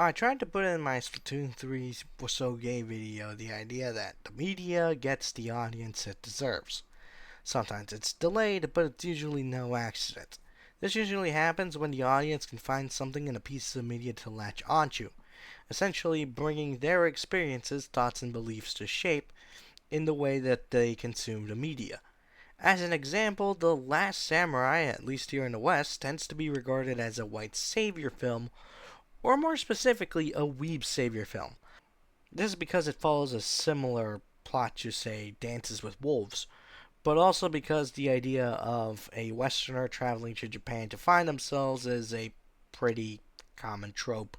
I tried to put in my Splatoon 3 was so gay video the idea that the media gets the audience it deserves. Sometimes it's delayed, but it's usually no accident. This usually happens when the audience can find something in a piece of media to latch onto, essentially bringing their experiences, thoughts, and beliefs to shape in the way that they consume the media. As an example, The Last Samurai, at least here in the West, tends to be regarded as a white savior film, or more specifically, a weeb savior film. This is because it follows a similar plot to, say, Dances with Wolves, but also because the idea of a Westerner traveling to Japan to find themselves is a pretty common trope.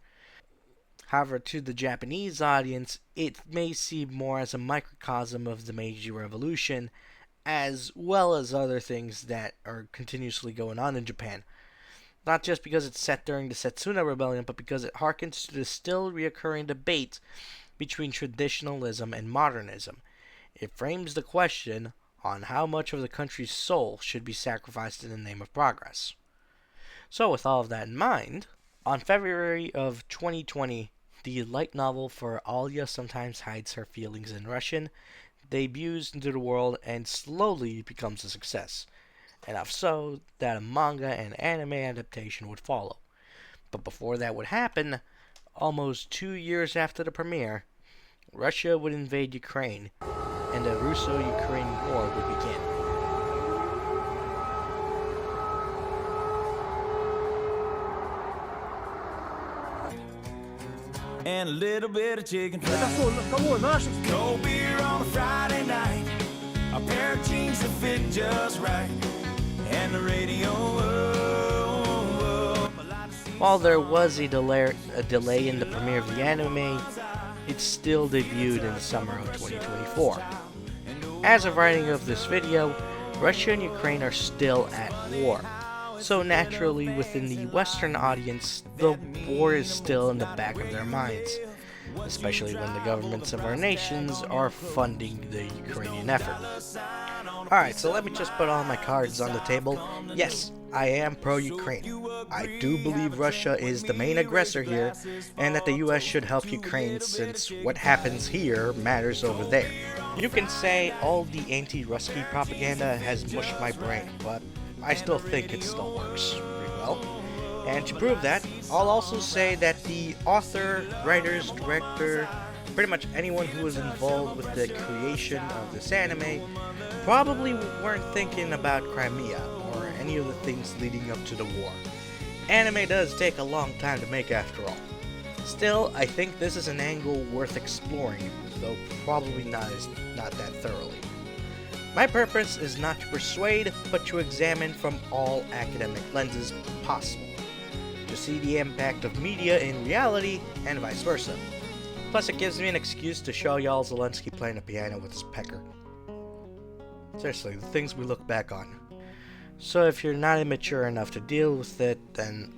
However, to the Japanese audience, it may seem more as a microcosm of the Meiji Revolution, as well as other things that are continuously going on in Japan. Not just because it's set during the Setsuna Rebellion, but because it harkens to the still reoccurring debate between traditionalism and modernism. It frames the question on how much of the country's soul should be sacrificed in the name of progress. So, with all of that in mind, on February of 2020, the light novel for Alya Sometimes Hides Her Feelings in Russian debuts into the world and slowly becomes a success. Enough so that a manga and anime adaptation would follow. But before that would happen, almost 2 years after the premiere, Russia would invade Ukraine, and the Russo-Ukrainian War would begin. And a little bit of chicken fried. Cold beer on a Friday night. A pair of jeans that fit just right. And the radio. While there was a delay in the premiere of the anime, it still debuted in the summer of 2024. As of writing of this video, Russia and Ukraine are still at war. So naturally, within the Western audience, the war is still in the back of their minds, especially when the governments of our nations are funding the Ukrainian effort. Alright, so let me just put all my cards on the table. Yes, I am pro-Ukraine. I do believe Russia is the main aggressor here, and that the US should help Ukraine since what happens here matters over there. You can say all the anti-Rusky propaganda has mushed my brain, but I still think it still works pretty well. And to prove that, I'll also say that the author, writers, director, pretty much anyone who was involved with the creation of this anime probably weren't thinking about Crimea or any of the things leading up to the war. Anime does take a long time to make after all. Still, I think this is an angle worth exploring, though probably not that thoroughly. My purpose is not to persuade, but to examine from all academic lenses possible, to see the impact of media in reality, and vice versa. Plus it gives me an excuse to show y'all Zelensky playing the piano with his pecker. Seriously, the things we look back on. So if you're not immature enough to deal with it, then,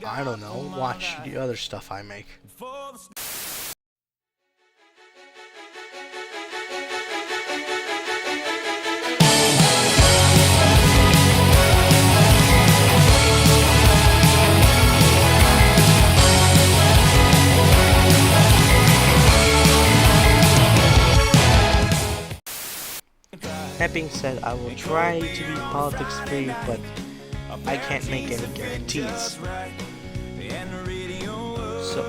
I don't know, watch the other stuff I make. That being said, I will try to be politics free, but I can't make any guarantees.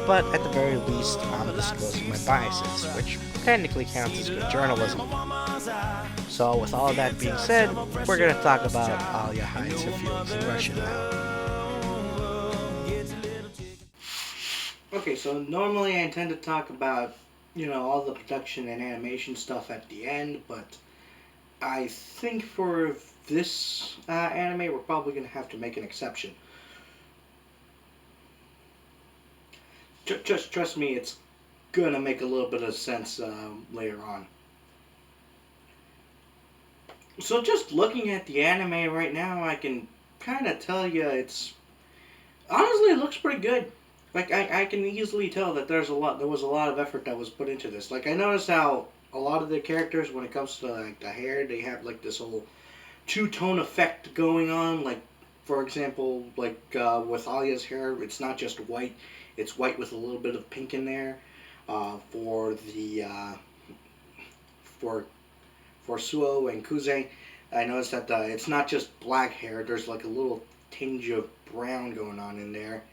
But at the very least, I'm disclosing my biases, which technically counts as good journalism. So with all that being said, we're going to talk about Alya hides her feelings in Russian now. Okay, so normally I intend to talk about, all the production and animation stuff at the end, but I think for this anime, we're probably going to have to make an exception. Just trust me, it's going to make a little bit of sense later on. So just looking at the anime right now, I can kind of tell you honestly, it looks pretty good. Like, I can easily tell that there was a lot of effort that was put into this. Like, I noticed how a lot of the characters, when it comes to like the hair, they have like this whole two-tone effect going on. Like, for example, like with Alya's hair, it's not just white; It's white with a little bit of pink in there. For the for Suo and Kuze, I noticed that it's not just black hair. There's like a little tinge of brown going on in there.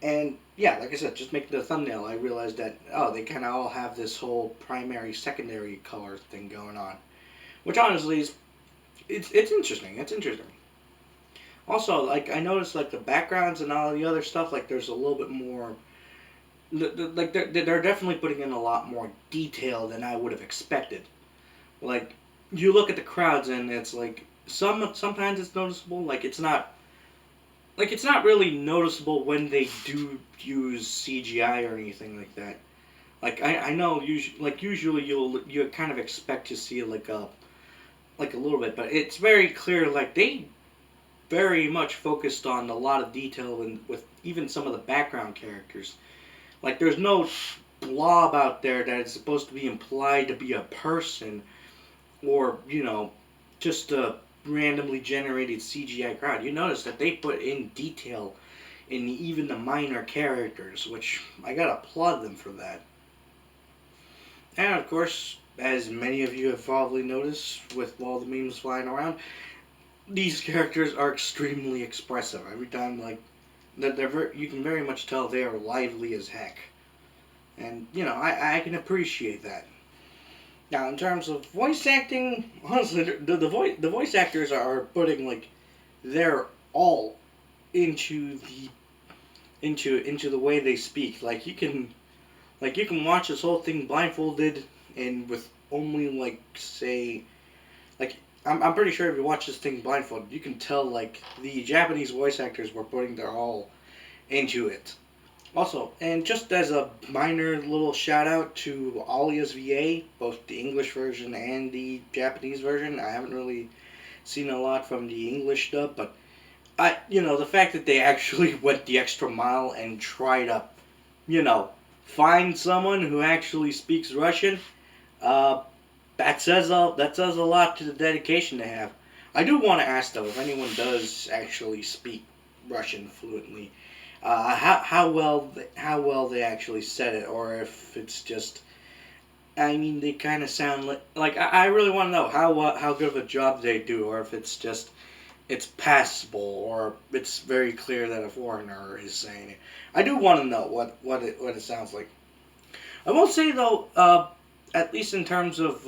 And yeah, like I said, just making the thumbnail, I realized that they kind of all have this whole primary secondary color thing going on, which honestly is it's interesting. It's interesting. Also, like I noticed, like the backgrounds and all the other stuff, like there's a little bit more. Like they're definitely putting in a lot more detail than I would have expected. Like you look at the crowds and it's like sometimes it's noticeable. It's not really noticeable when they do use CGI or anything like that. Like I know usually you kind of expect to see like a little bit, but it's very clear like they very much focused on a lot of detail and with even some of the background characters. Like there's no blob out there that is supposed to be implied to be a person or just a randomly generated CGI crowd. You notice that they put in detail in even the minor characters, which I gotta applaud them for that. And of course, as many of you have probably noticed with all the memes flying around, these characters are extremely expressive. Every time, you can very much tell they are lively as heck. And, I can appreciate that. Now, in terms of voice acting, honestly, the voice actors are putting their all into the way they speak. You can watch this whole thing blindfolded and with only I'm pretty sure if you watch this thing blindfolded, you can tell the Japanese voice actors were putting their all into it. Also, and just as a minor little shout out to Alya's VA, both the English version and the Japanese version. I haven't really seen a lot from the English dub, but the fact that they actually went the extra mile and tried to, find someone who actually speaks Russian, that says a lot to the dedication they have. I do want to ask though if anyone does actually speak Russian fluently. How well they actually said it, or if it's just, they kind of sound like I really want to know how good of a job they do, or if it's just it's passable, or it's very clear that a foreigner is saying it. I do want to know what it sounds like. I will say though, at least in terms of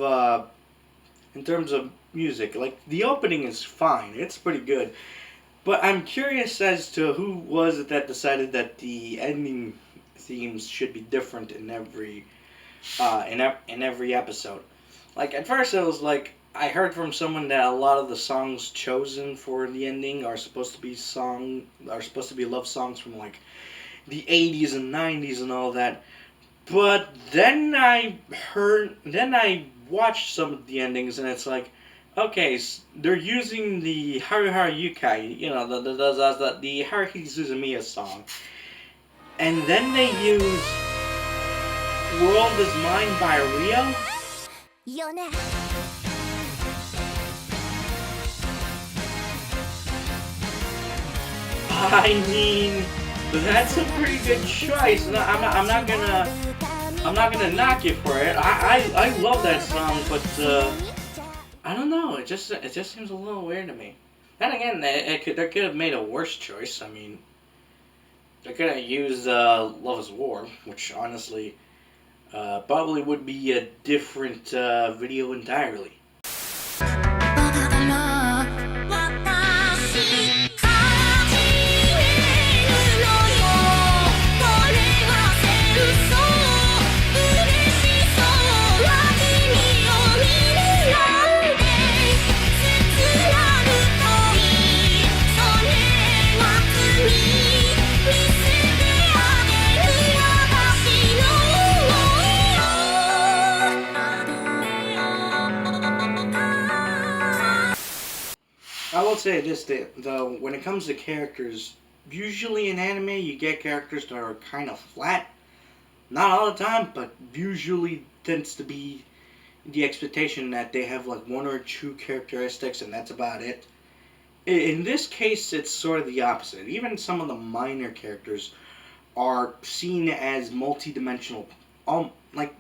music, the opening is fine. It's pretty good. But I'm curious as to who was it that decided that the ending themes should be different in every episode. At first it was I heard from someone that a lot of the songs chosen for the ending are supposed to be love songs from the 80s and 90s and all that. But then I watched some of the endings and it's okay, they're using the Haru Haru Yukai, the Haruhi Suzumiya song. And then they use World is Mine by Rio. That's a pretty good choice. I'm not gonna knock you for it. I love that song, but I don't know. It just seems a little weird to me. Then again, they could have made a worse choice. They could have used Love Is War, which honestly probably would be a different video entirely. I will say this, though, when it comes to characters, usually in anime you get characters that are kind of flat. Not all the time, but usually tends to be the expectation that they have one or two characteristics and that's about it. In this case, it's sort of the opposite. Even some of the minor characters are seen as multidimensional. Like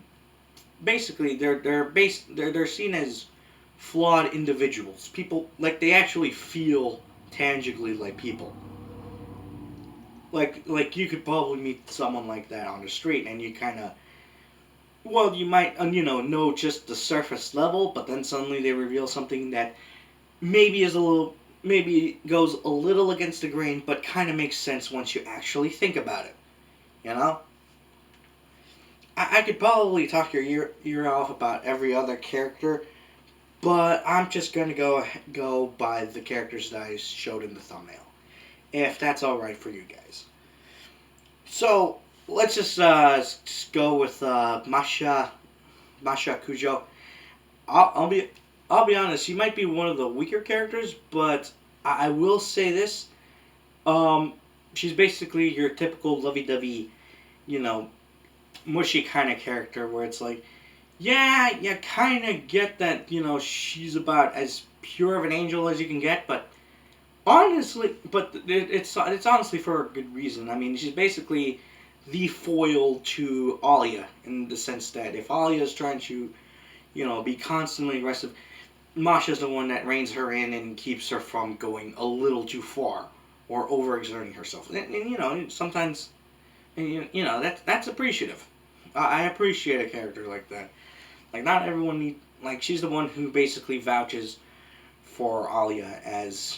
basically, they're seen as flawed individuals. People like they actually feel tangibly like people. Like you could probably meet someone like that on the street, and you kind of well, you might know just the surface level, but then suddenly they reveal something that maybe is a little maybe goes a little against the grain, but kind of makes sense once you actually think about it. You know, I could probably talk your ear off about every other character, but I'm just gonna go by the characters that I showed in the thumbnail, if that's all right for you guys. So let's just go with Masha Kujo. I'll be honest. She might be one of the weaker characters, but I will say this. She's basically your typical lovey-dovey, you know, mushy kind of character where it's like, yeah, you kind of get that, she's about as pure of an angel as you can get, but honestly, it's honestly for a good reason. I mean, she's basically the foil to Alya in the sense that if Alya is trying to, be constantly aggressive, Masha's the one that reins her in and keeps her from going a little too far or overexerting herself. And sometimes, that's appreciative. I appreciate a character like that. Like, not everyone need. Like, she's the one who basically vouches for Alya as,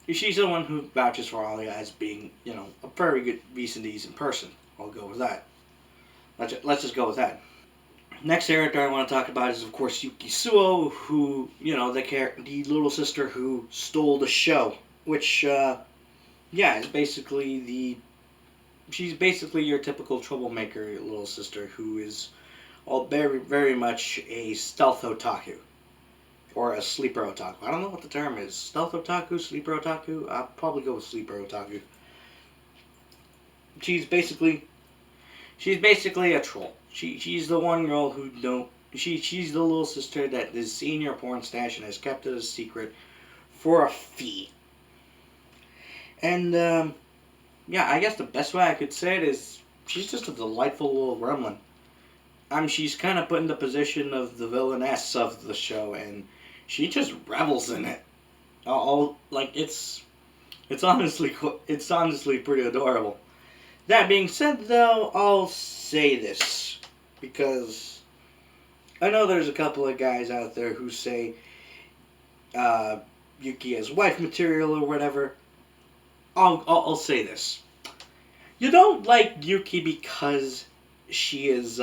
she's the one who vouches for Alya as being, a very good, decent person. I'll go with that. Let's just go with that. Next character I want to talk about is, of course, Yuki Suo, who, the little sister who stole the show, which, is basically she's basically your typical troublemaker little sister who is all very, very much a stealth otaku. Or a sleeper otaku. I don't know what the term is. Stealth otaku, sleeper otaku? I'll probably go with sleeper otaku. She's basically a troll. She's the one girl who she's the little sister that is seen your porn stash and has kept it a secret for a fee. And I guess the best way I could say it is she's just a delightful little gremlin. She's kind of put in the position of the villainess of the show, and she just revels in it. It's honestly pretty adorable. That being said, though, I'll say this because I know there's a couple of guys out there who say Yuki is wife material or whatever. I'll say this: you don't like Yuki because she is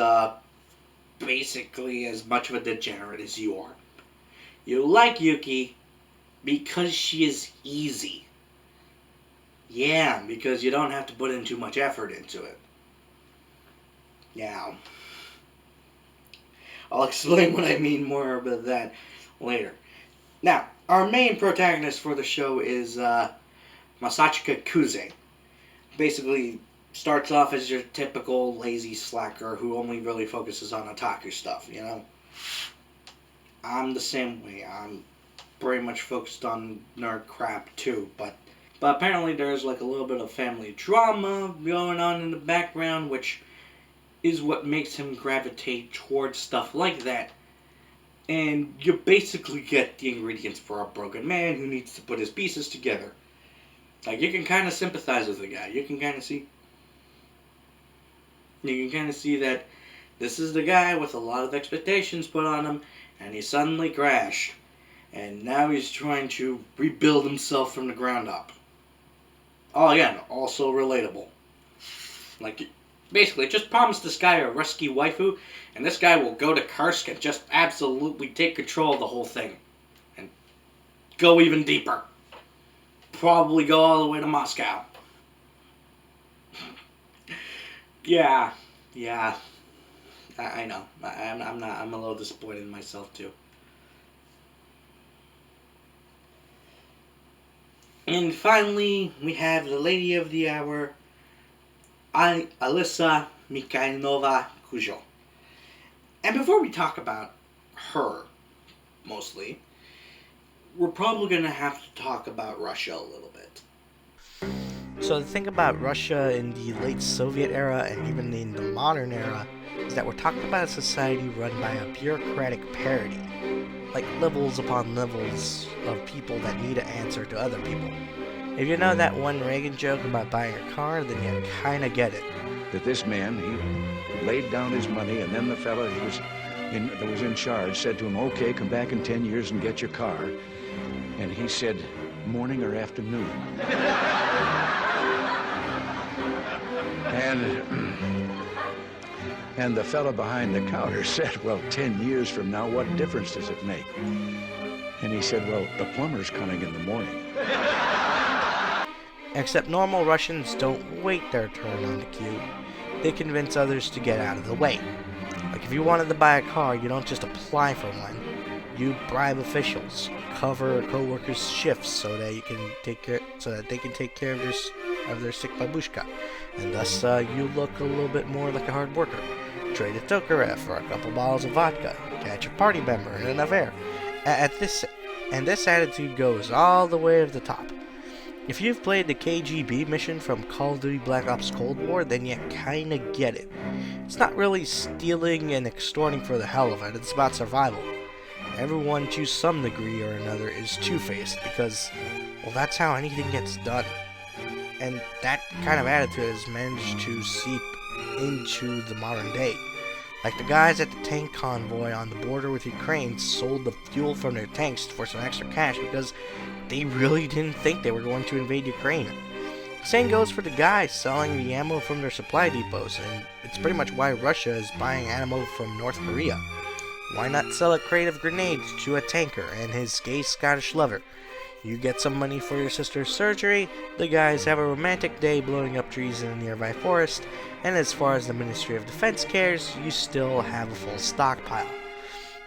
basically as much of a degenerate as you are. You like Yuki because she is easy. Yeah, because you don't have to put in too much effort into it. Yeah. I'll explain what I mean more about that later. Now, our main protagonist for the show is Masachika Kuze. Basically, starts off as your typical lazy slacker who only really focuses on otaku stuff, I'm the same way. I'm very much focused on nerd crap too, but apparently there's like a little bit of family drama going on in the background, which is what makes him gravitate towards stuff like that. And you basically get the ingredients for a broken man who needs to put his pieces together. Like, you can kind of sympathize with the guy. You can kind of see that this is the guy with a lot of expectations put on him, and he suddenly crashed. And now he's trying to rebuild himself from the ground up. Oh, again, also relatable. Like, basically, just promise this guy a Rusky waifu, and this guy will go to Kursk and just absolutely take control of the whole thing. And go even deeper. Probably go all the way to Moscow. Yeah. I know. I'm a little disappointed in myself too. And finally, we have the lady of the hour, Alyssa Mikhailova Kujo. And before we talk about her, mostly, we're probably going to have to talk about Russia a little bit. So the thing about Russia in the late Soviet era and even in the modern era is that we're talking about a society run by a bureaucratic parody, like levels upon levels of people that need to answer to other people. If you know that one Reagan joke about buying a car, then you kinda get it. That this man, he laid down his money, and then the fellow that was in charge said to him, "Okay, come back in 10 years and get your car." And he said, "Morning or afternoon?" And the fellow behind the counter said, "Well, 10 years from now, what difference does it make?" And he said, "Well, the plumber's coming in the morning." Except normal Russians don't wait their turn on the queue. They convince others to get out of the way. Like if you wanted to buy a car, you don't just apply for one. You bribe officials, cover co-workers' shifts so that they can take care of their sick babushka, and thus you look a little bit more like a hard worker. Trade a Tokarev for a couple bottles of vodka, catch a party member in an affair. This attitude goes all the way to the top. If you've played the KGB mission from Call of Duty Black Ops Cold War, then you kinda get it. It's not really stealing and extorting for the hell of it, it's about survival. Everyone to some degree or another is two-faced because, well, that's how anything gets done. And that kind of attitude has managed to seep into the modern day. Like the guys at the tank convoy on the border with Ukraine sold the fuel from their tanks for some extra cash because they really didn't think they were going to invade Ukraine. Same goes for the guys selling the ammo from their supply depots, and it's pretty much why Russia is buying ammo from North Korea. Why not sell a crate of grenades to a tanker and his gay Scottish lover? You get some money for your sister's surgery, the guys have a romantic day blowing up trees in a nearby forest, and as far as the Ministry of Defense cares, you still have a full stockpile.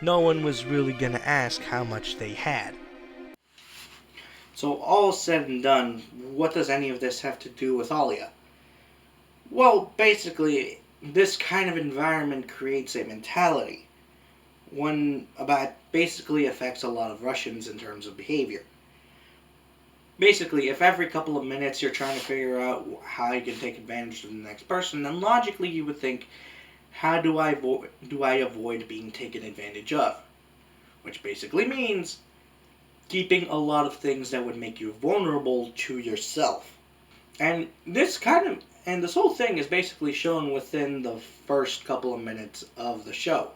No one was really gonna ask how much they had. So all said and done, what does any of this have to do with Alya? Well, basically, this kind of environment creates a mentality. One about basically affects a lot of Russians in terms of behavior. Basically, if every couple of minutes you're trying to figure out how you can take advantage of the next person, then logically you would think, how do I avoid being taken advantage of? Which basically means keeping a lot of things that would make you vulnerable to yourself. And this whole thing is basically shown within the first couple of minutes of the show.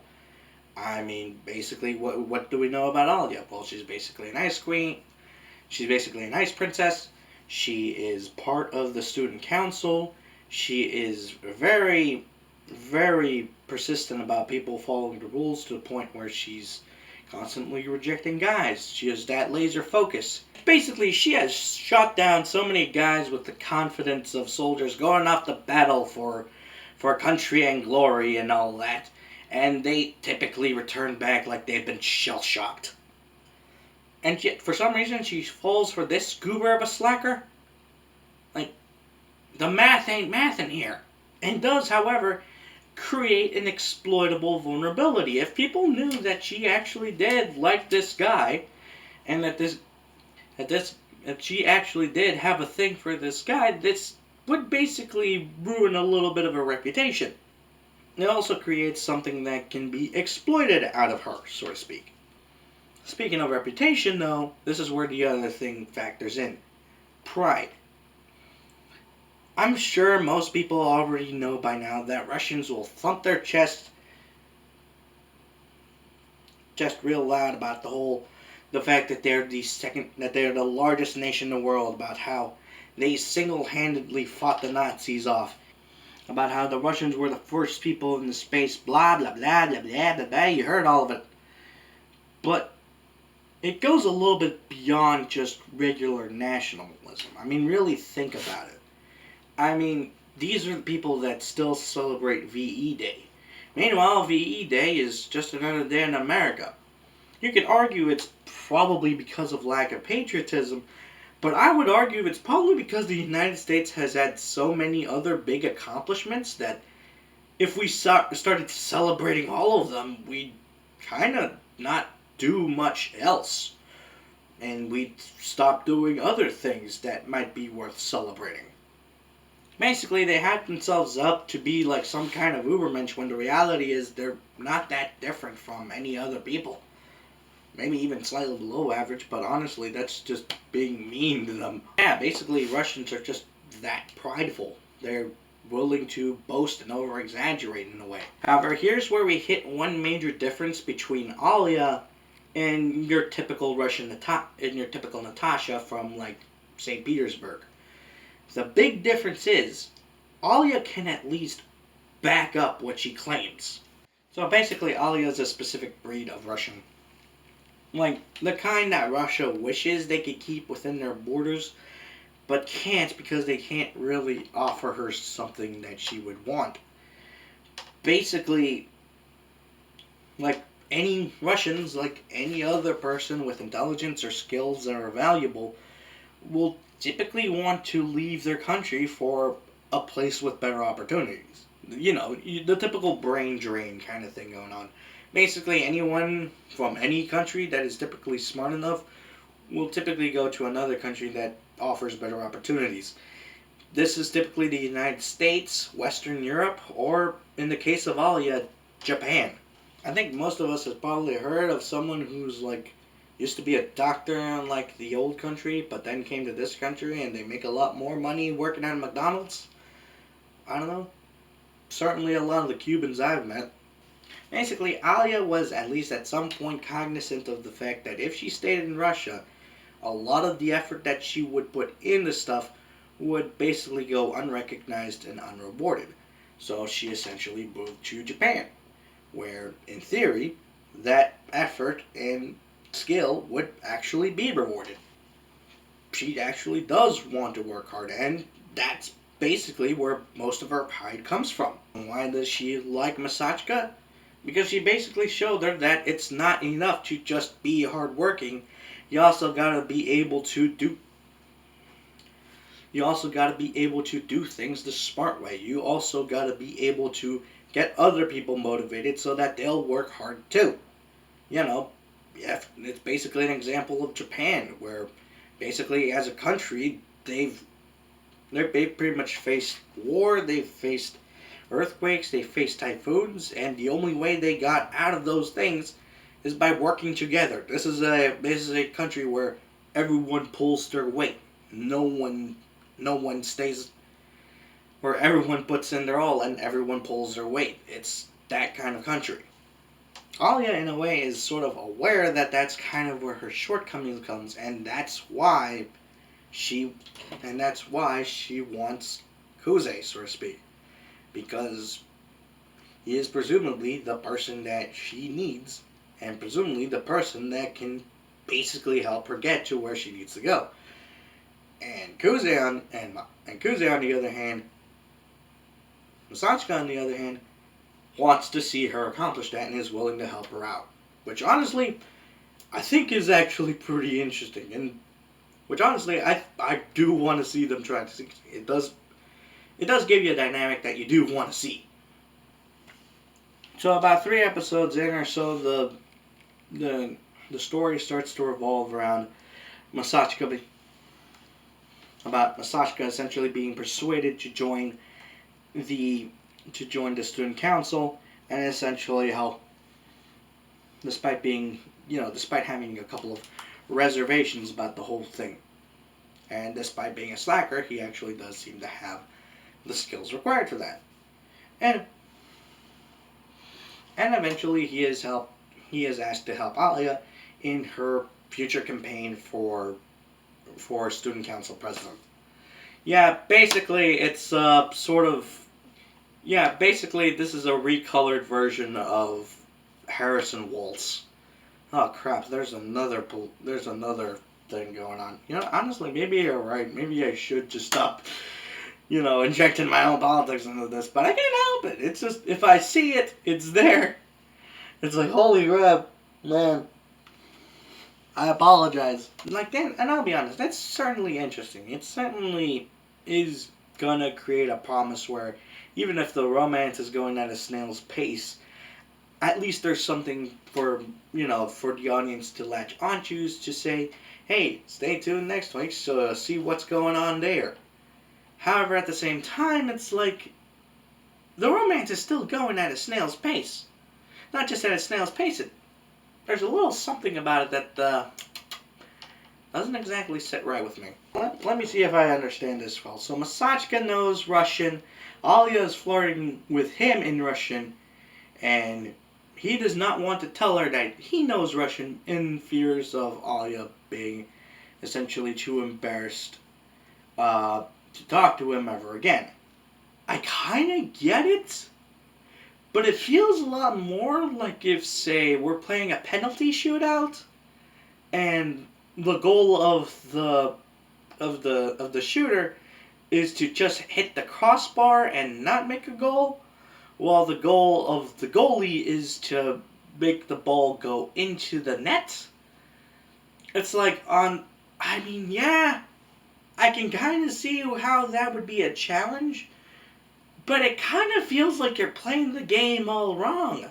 I mean, basically, what do we know about Alya? Well, she's basically an ice queen. She's basically an ice princess. She is part of the student council. She is very, very persistent about people following the rules to the point where she's constantly rejecting guys. She has that laser focus. Basically, she has shot down so many guys with the confidence of soldiers going off to battle for country and glory and all that. And they typically return back like they've been shell-shocked. And yet, for some reason, she falls for this goober of a slacker. Like, the math ain't mathin' here. And does, however, create an exploitable vulnerability. If people knew that she actually did like this guy, and that she actually did have a thing for this guy, this would basically ruin a little bit of a reputation. It also creates something that can be exploited out of her, so to speak. Speaking of reputation, though, this is where the other thing factors in. Pride. I'm sure most people already know by now that Russians will thump their chest real loud about the fact that they're the largest nation in the world, about how they single-handedly fought the Nazis off, about how the Russians were the first people in the space, blah, blah, blah, blah, blah, blah, blah. You heard all of it. But it goes a little bit beyond just regular nationalism. I mean, really think about it. I mean, these are the people that still celebrate VE Day. Meanwhile, VE Day is just another day in America. You could argue it's probably because of lack of patriotism, but I would argue it's probably because the United States has had so many other big accomplishments that if we started celebrating all of them, we'd kind of not do much else. And we'd stop doing other things that might be worth celebrating. Basically, they hype themselves up to be like some kind of Ubermensch when the reality is they're not that different from any other people. Maybe even slightly below average, but honestly, that's just being mean to them. Yeah, basically, Russians are just that prideful. They're willing to boast and over exaggerate in a way. However, here's where we hit one major difference between Alya and your typical Natasha from like St. Petersburg. The big difference is Alya can at least back up what she claims. So basically, Alya is a specific breed of Russian. Like, the kind that Russia wishes they could keep within their borders, but can't because they can't really offer her something that she would want. Basically, like any Russians, like any other person with intelligence or skills that are valuable, will typically want to leave their country for a place with better opportunities. You know, the typical brain drain kind of thing going on. Basically, anyone from any country that is typically smart enough will typically go to another country that offers better opportunities. This is typically the United States, Western Europe, or in the case of Alya, Japan. I think most of us have probably heard of someone who's like used to be a doctor in like the old country, but then came to this country and they make a lot more money working at McDonald's. I don't know. Certainly a lot of the Cubans I've met. Basically, Alya was at least at some point cognizant of the fact that if she stayed in Russia, a lot of the effort that she would put into stuff would basically go unrecognized and unrewarded. So she essentially moved to Japan, where, in theory, that effort and skill would actually be rewarded. She actually does want to work hard, and that's basically where most of her pride comes from. Why does she like Masachka? Because she basically showed her that it's not enough to just be hardworking. You also gotta be able to do things the smart way. You also gotta be able to get other people motivated so that they'll work hard too. You know, yeah, it's basically an example of Japan, where basically as a country they've pretty much faced war, they've faced earthquakes, they faced typhoons, and the only way they got out of those things is by working together. This is a country where everyone pulls their weight. No one stays, where everyone puts in their all and everyone pulls their weight. It's that kind of country. Alya, in a way, is sort of aware that that's kind of where her shortcomings comes, and that's why she wants Kuze, so to speak, because he is presumably the person that she needs, and presumably the person that can basically help her get to where she needs to go. And Kuze on the other hand, Masachka on the other hand, wants to see her accomplish that and is willing to help her out. Which honestly, I think is actually pretty interesting. And which honestly, I do want to see them try to succeed. It does give you a dynamic that you do want to see. So about 3 episodes in or so, the story starts to revolve around Masachka essentially being persuaded to join the student council, and essentially how, despite having a couple of reservations about the whole thing, and despite being a slacker, he actually does seem to have the skills required for that, and eventually he is asked to help Alya in her future campaign for student council president. Yeah, basically it's basically this is a recolored version of Harrison Waltz. Oh crap, there's another thing going on. You know, honestly, maybe you're right. Maybe I should just stop, injecting my own politics into this. But I can't help it. It's just, if I see it, it's there. It's like, holy crap, man. I apologize. Like, then, and I'll be honest, that's certainly interesting. It certainly is gonna create a promise where, even if the romance is going at a snail's pace, at least there's something for the audience to latch onto, to say, hey, stay tuned next week so see what's going on there. However, at the same time, it's like the romance is still going at a snail's pace. Not just at a snail's pace, there's a little something about it that doesn't exactly sit right with me. Let me see if I understand this well. So Masachka knows Russian, Alya is flirting with him in Russian, and he does not want to tell her that he knows Russian in fears of Alya being essentially too embarrassed to talk to him ever again. I kind of get it, but it feels a lot more like if, say, we're playing a penalty shootout, and the goal of the shooter is to just hit the crossbar and not make a goal, while the goal of the goalie is to make the ball go into the net. It's like yeah, I can kind of see how that would be a challenge, but it kind of feels like you're playing the game all wrong.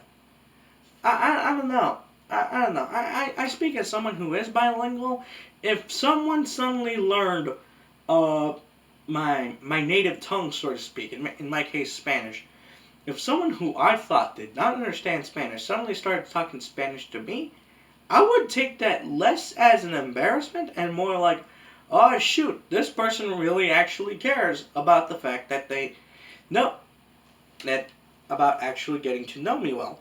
I don't know. I don't know. I speak as someone who is bilingual. If someone suddenly learned my native tongue, so to speak, in my case Spanish, if someone who I thought did not understand Spanish suddenly started talking Spanish to me, I would take that less as an embarrassment and more like, oh shoot, this person really actually cares about the fact that about actually getting to know me well.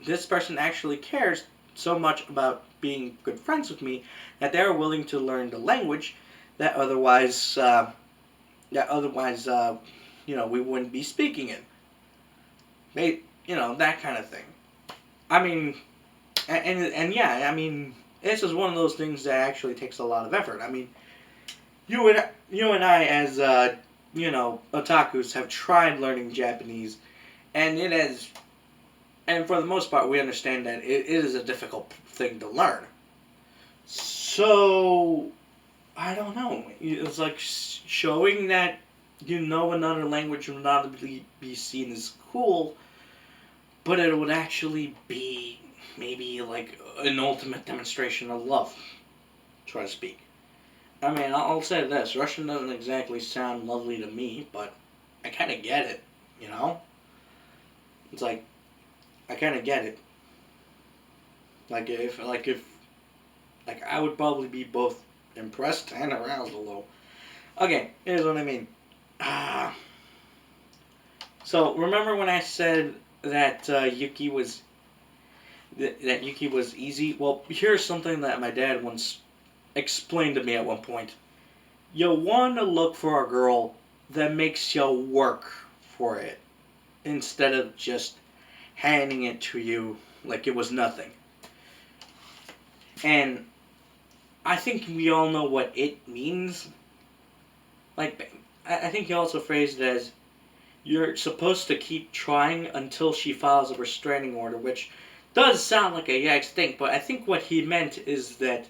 This person actually cares so much about being good friends with me that they're willing to learn the language that otherwise we wouldn't be speaking in. That kind of thing. I mean, and yeah, I mean, this is one of those things that actually takes a lot of effort. I mean, you and I as otakus have tried learning Japanese, and and for the most part, we understand that it is a difficult thing to learn. So, I don't know. It's like showing that you know another language would not be seen as cool, but it would actually be maybe like an ultimate demonstration of love, so to speak. I mean, I'll say this. Russian doesn't exactly sound lovely to me, but I kind of get it, you know? It's like, I kind of get it. Like if I would probably be both impressed and aroused a little. Okay, here's what I mean. So remember when I said that Yuki was easy? Well, here's something that my dad once explained to me at one point. You want to look for a girl that makes you work for it instead of just handing it to you like it was nothing. And I think we all know what it means. Like, I think he also phrased it as, you're supposed to keep trying until she files a restraining order, which does sound like a yikes thing, but I think what he meant is that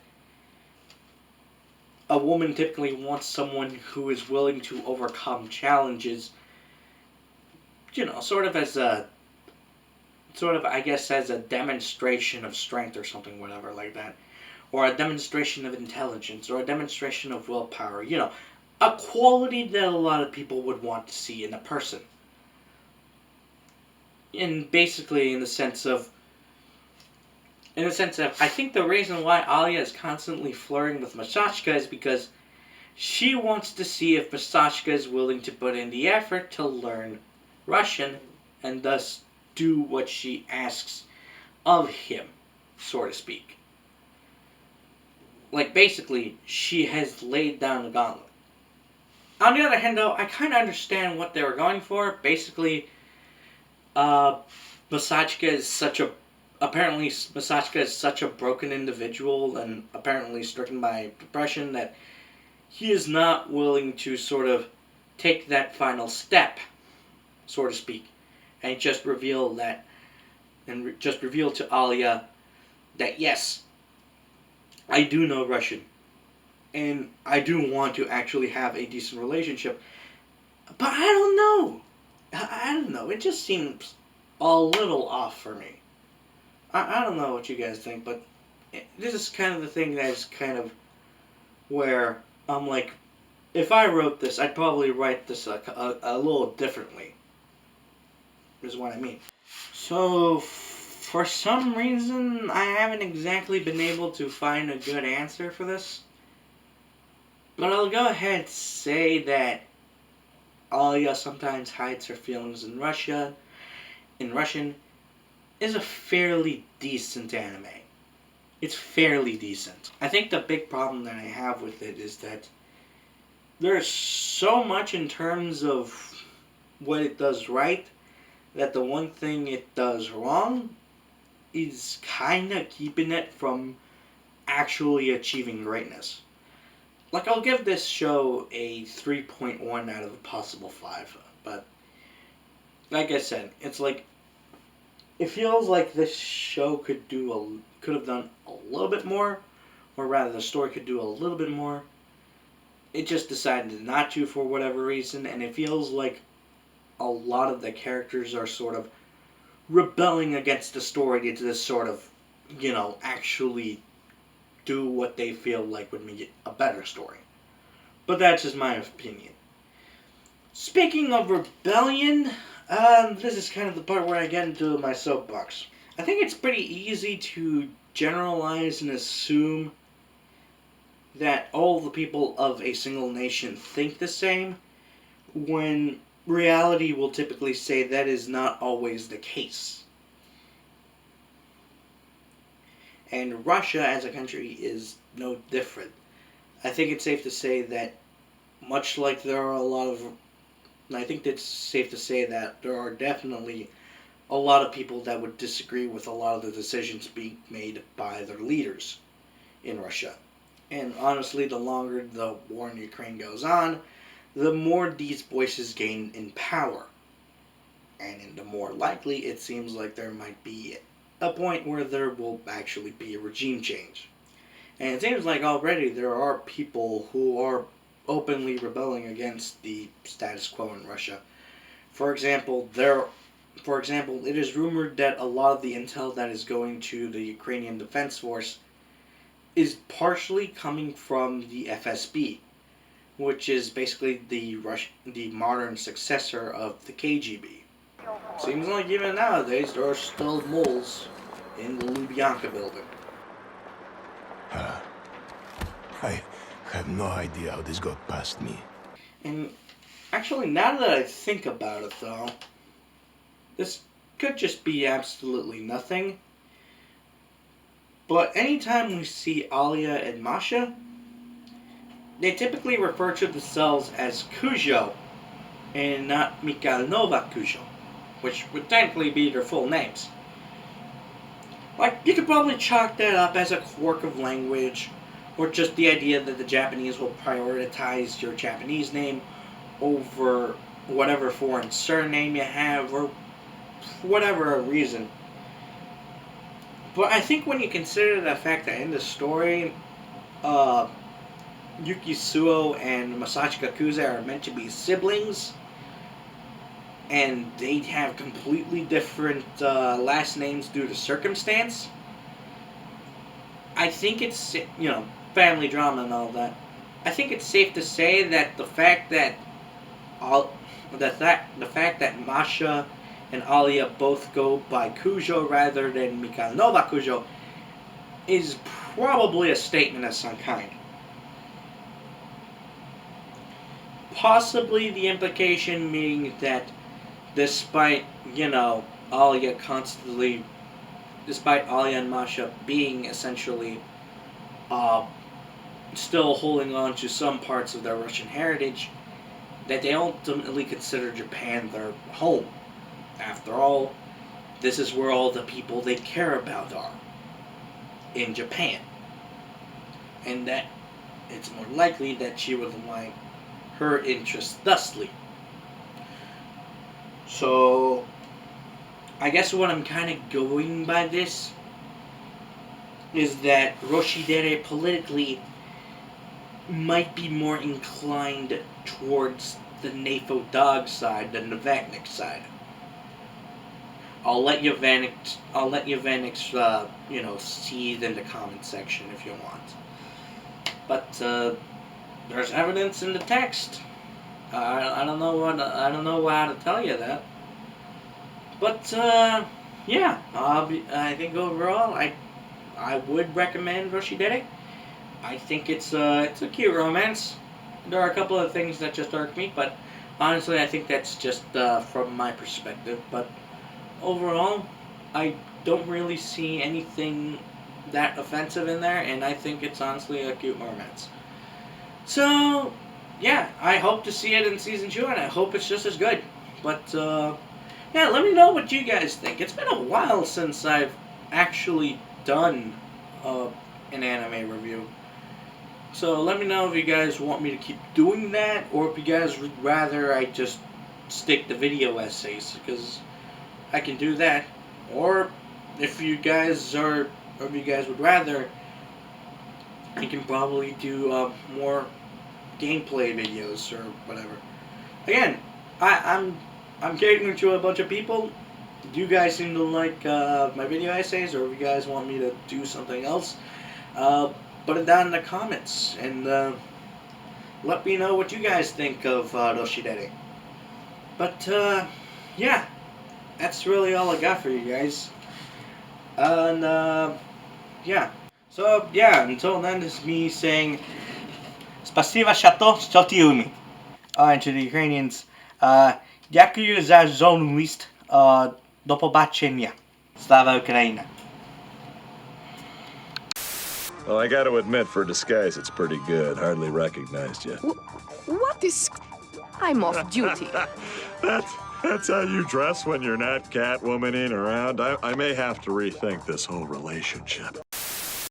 a woman typically wants someone who is willing to overcome challenges, sort of, I guess, as a demonstration of strength or something, whatever, like that. Or a demonstration of intelligence, or a demonstration of willpower, a quality that a lot of people would want to see in a person. And basically in the sense of, I think the reason why Alya is constantly flirting with Masachka is because she wants to see if Masachka is willing to put in the effort to learn Russian and thus do what she asks of him, so to speak. Like, basically, she has laid down the gauntlet. On the other hand, though, I kind of understand what they were going for. Basically, Masachka is such a broken individual and apparently stricken by depression that he is not willing to sort of take that final step, so to speak, and just reveal to Alya that yes, I do know Russian, and I do want to actually have a decent relationship, but I don't know. I don't know. It just seems a little off for me. I don't know what you guys think, but this is kind of the thing that is kind of where I'm like, if I wrote this, I'd probably write this a little differently, is what I mean. So, for some reason, I haven't exactly been able to find a good answer for this. But I'll go ahead and say that Alya sometimes hides her feelings in Russian, is a fairly decent anime. It's fairly decent. I think the big problem that I have with it is that there's so much in terms of what it does right that the one thing it does wrong is kind of keeping it from actually achieving greatness. Like, I'll give this show a 3.1 out of a possible 5, but like I said, it's like, it feels like this show could have done a little bit more, or rather the story could do a little bit more. It just decided not to for whatever reason, and it feels like a lot of the characters are sort of rebelling against the story to just sort of, actually do what they feel like would make it a better story. But that's just my opinion. Speaking of rebellion, this is kind of the part where I get into my soapbox. I think it's pretty easy to generalize and assume that all the people of a single nation think the same, when reality will typically say that is not always the case. And Russia as a country is no different. I think it's safe to say that much like there are I think it's safe to say that there are definitely a lot of people that would disagree with a lot of the decisions being made by their leaders in Russia. And honestly, the longer the war in Ukraine goes on, the more these voices gain in power. And the more likely it seems like there might be a point where there will actually be a regime change. And it seems like already there are people who are openly rebelling against the status quo in Russia. For example, it is rumored that a lot of the intel that is going to the Ukrainian Defense Force is partially coming from the FSB, which is basically the modern successor of the KGB. Seems like even nowadays there are still moles in the Lubyanka building. I have no idea how this got past me. And actually, now that I think about it though, this could just be absolutely nothing. But anytime we see Alya and Masha, they typically refer to themselves as Kujo and not Mikhailova Kujo, which would technically be their full names. Like, you could probably chalk that up as a quirk of language, or just the idea that the Japanese will prioritize your Japanese name over whatever foreign surname you have, or whatever reason. But I think when you consider the fact that in the story, Yuki Suo and Masachika Kuze are meant to be siblings, and they have completely different last names due to circumstance, I think it's, family drama and all that. I think it's safe to say that the fact that Masha and Alya both go by Kujo rather than Mikhailova Kujo is probably a statement of some kind. Possibly the implication being that despite Alya and Masha being essentially still holding on to some parts of their Russian heritage, that they ultimately consider Japan their home. After all, this is where all the people they care about are, in Japan. And that it's more likely that she would align her interests thusly. So, I guess what I'm kind of going by this is that Roshidere politically might be more inclined towards the Nafo Dog side than the Vatnik side. I'll let you Vanix, seethe in the comment section if you want. But, there's evidence in the text. I don't know how to tell you that. But yeah, I think overall I would recommend Rushidere. I think it's a cute romance. There are a couple of things that just irk me, but honestly, I think that's just from my perspective. But overall, I don't really see anything that offensive in there, and I think it's honestly a cute romance. So, yeah, I hope to see it in season 2, and I hope it's just as good. But yeah, let me know what you guys think. It's been a while since I've actually done an anime review. So let me know if you guys want me to keep doing that, or if you guys would rather I just stick to video essays, because I can do that. Or if you guys would rather, I can probably do more gameplay videos or whatever. Again, I'm catering to a bunch of people. Do you guys seem to like my video essays, or if you guys want me to do something else? Put it down in the comments, and let me know what you guys think of Rushidere. But yeah, that's really all I got for you guys. And yeah, so yeah, until then, this is me saying Spasiba Shato Stotiumi. And to the Ukrainians, Дякую за журналіст. До побачення. Slava Ukraina. Well, I got to admit, for a disguise, it's pretty good. Hardly recognized you. What is... I'm off duty. That's how you dress when you're not Catwomaning around. I may have to rethink this whole relationship.